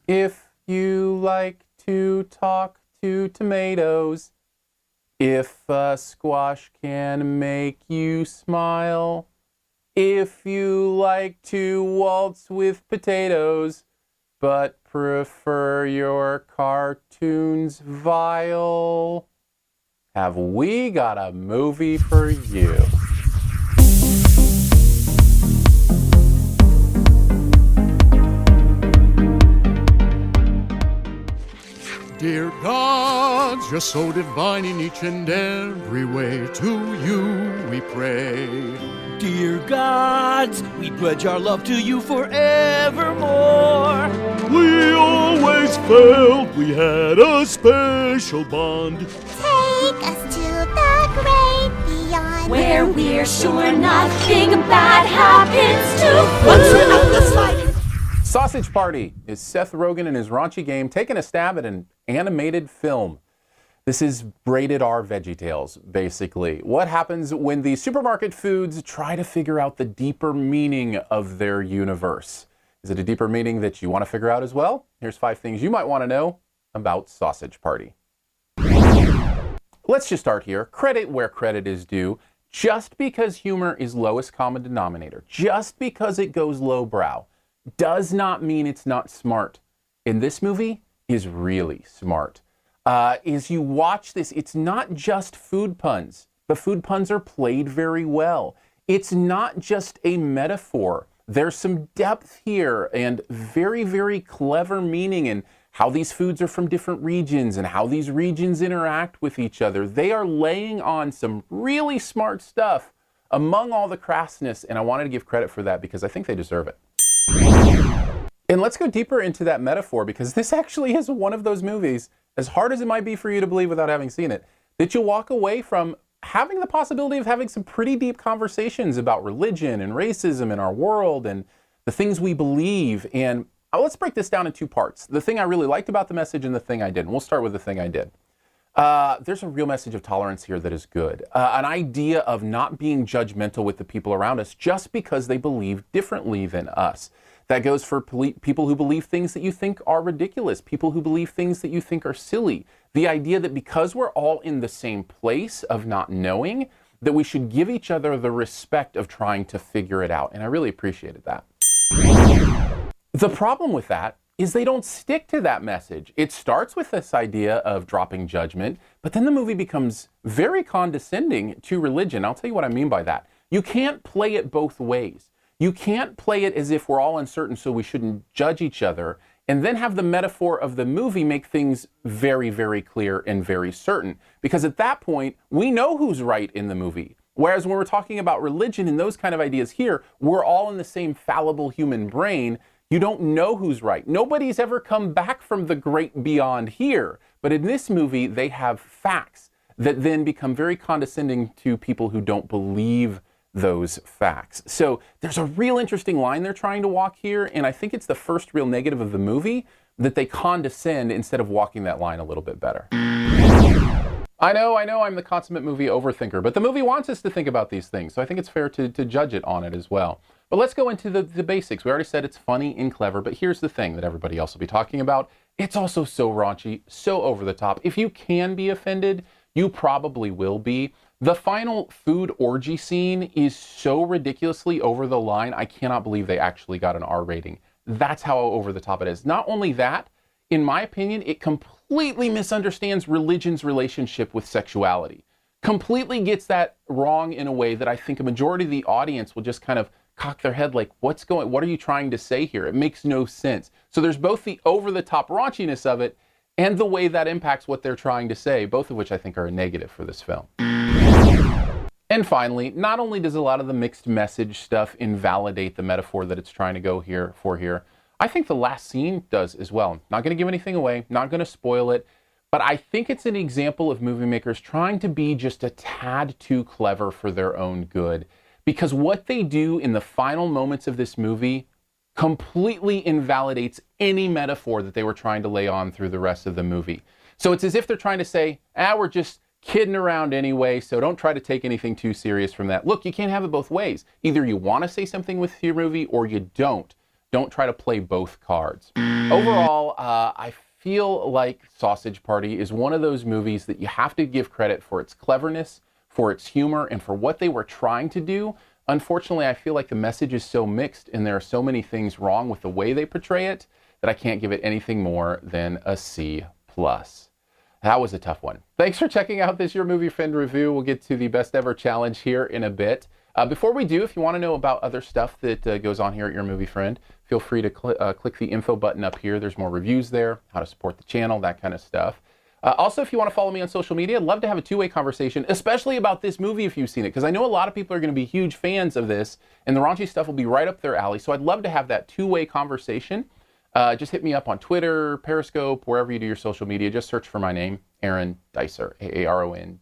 If you like to talk to tomatoes, if a squash can make you smile, if you like to waltz with potatoes, but prefer your cartoons vile, have we got a movie for you? Dear gods, you're so divine in each and every way. To you we pray. Dear gods, we pledge our love to you forevermore. We always felt we had a special bond. Take us to the great beyond, where we're sure nothing bad happens to Once we're out the slide. Sausage Party is Seth Rogen and his raunchy game taking a stab at an animated film. This is rated R VeggieTales, basically. What happens when the supermarket foods try to figure out the deeper meaning of their universe? Is it a deeper meaning that you want to figure out as well? Here's 5 things you might want to know about Sausage Party. Let's just start here. Credit where credit is due. Just because humor is lowest common denominator, just because it goes lowbrow, does not mean it's not smart. And this movie is really smart. As you watch this, it's not just food puns. The food puns are played very well. It's not just a metaphor. There's some depth here and very, very clever meaning in how these foods are from different regions and how these regions interact with each other. They are laying on some really smart stuff among all the crassness, and I wanted to give credit for that because I think they deserve it. And let's go deeper into that metaphor, because this actually is one of those movies, as hard as it might be for you to believe without having seen it, that you'll walk away from having the possibility of having some pretty deep conversations about religion and racism in our world and the things we believe. And let's break this down in 2 parts. The thing I really liked about the message and the thing I didn't. We'll start with the thing I did. There's a real message of tolerance here that is good. An idea of not being judgmental with the people around us just because they believe differently than us. That goes for people who believe things that you think are ridiculous, people who believe things that you think are silly. The idea that because we're all in the same place of not knowing, that we should give each other the respect of trying to figure it out. And I really appreciated that. The problem with that is they don't stick to that message. It starts with this idea of dropping judgment, but then the movie becomes very condescending to religion. I'll tell you what I mean by that. You can't play it both ways. You can't play it as if we're all uncertain so we shouldn't judge each other, and then have the metaphor of the movie make things very, very clear and very certain. Because at that point, we know who's right in the movie. Whereas when we're talking about religion and those kind of ideas here, we're all in the same fallible human brain. You don't know who's right. Nobody's ever come back from the great beyond here. But in this movie, they have facts that then become very condescending to people who don't believe those facts. So there's a real interesting line they're trying to walk here, and I think it's the first real negative of the movie, that they condescend instead of walking that line a little bit better. I know, I'm the consummate movie overthinker, but the movie wants us to think about these things, so I think it's fair to judge it on it as well. But let's go into the basics. We already said it's funny and clever, but here's the thing that everybody else will be talking about. It's also so raunchy, so over the top. If you can be offended, you probably will be. The final food orgy scene is so ridiculously over the line, I cannot believe they actually got an R rating. That's how over the top it is. Not only that, in my opinion, it completely misunderstands religion's relationship with sexuality. Completely gets that wrong in a way that I think a majority of the audience will just kind of cock their head like, what are you trying to say here? It makes no sense. So there's both the over-the-top raunchiness of it and the way that impacts what they're trying to say, both of which I think are a negative for this film. And finally, not only does a lot of the mixed message stuff invalidate the metaphor that it's trying to go here, I think the last scene does as well. Not going to give anything away, not going to spoil it, but I think it's an example of movie makers trying to be just a tad too clever for their own good. Because what they do in the final moments of this movie completely invalidates any metaphor that they were trying to lay on through the rest of the movie. So it's as if they're trying to say, we're just kidding around anyway, so don't try to take anything too serious from that. Look, you can't have it both ways. Either you want to say something with your movie or you don't. Don't try to play both cards. Overall, I feel like Sausage Party is one of those movies that you have to give credit for its cleverness, for its humor, and for what they were trying to do. Unfortunately, I feel like the message is so mixed and there are so many things wrong with the way they portray it that I can't give it anything more than a C+. That was a tough one. Thanks for checking out this Your Movie Friend review. We'll get to the best ever challenge here in a bit. Before we do, if you want to know about other stuff that goes on here at Your Movie Friend, feel free to click the info button up here. There's more reviews there, how to support the channel, that kind of stuff. Also, if you want to follow me on social media, I'd love to have a two-way conversation, especially about this movie if you've seen it, because I know a lot of people are going to be huge fans of this, and the raunchy stuff will be right up their alley. So I'd love to have that two-way conversation. Just hit me up on Twitter, Periscope, wherever you do your social media. Just search for my name, Aaron Dicer, AARONDICER.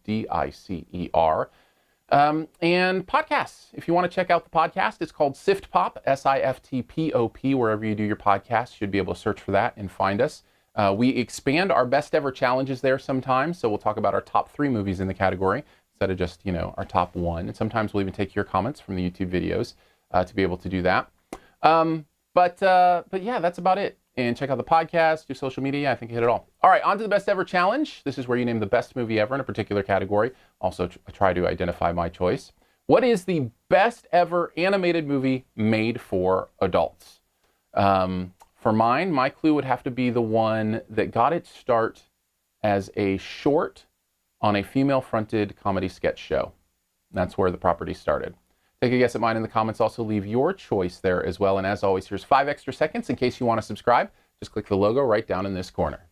And podcasts. If you want to check out the podcast, it's called SiftPop, SiftPop, wherever you do your podcast. You should be able to search for that and find us. We expand our best ever challenges there sometimes, so we'll talk about our top 3 movies in the category instead of just, our top 1. And sometimes we'll even take your comments from the YouTube videos to be able to do that. But yeah, that's about it. And check out the podcast, do social media. I think I hit it all. All right, on to the best ever challenge. This is where you name the best movie ever in a particular category. Also, try to identify my choice. What is the best ever animated movie made for adults? For mine, my clue would have to be the one that got its start as a short on a female-fronted comedy sketch show. That's where the property started. Take a guess at mine in the comments. Also leave your choice there as well. And as always, here's 5 extra seconds in case you want to subscribe. Just click the logo right down in this corner.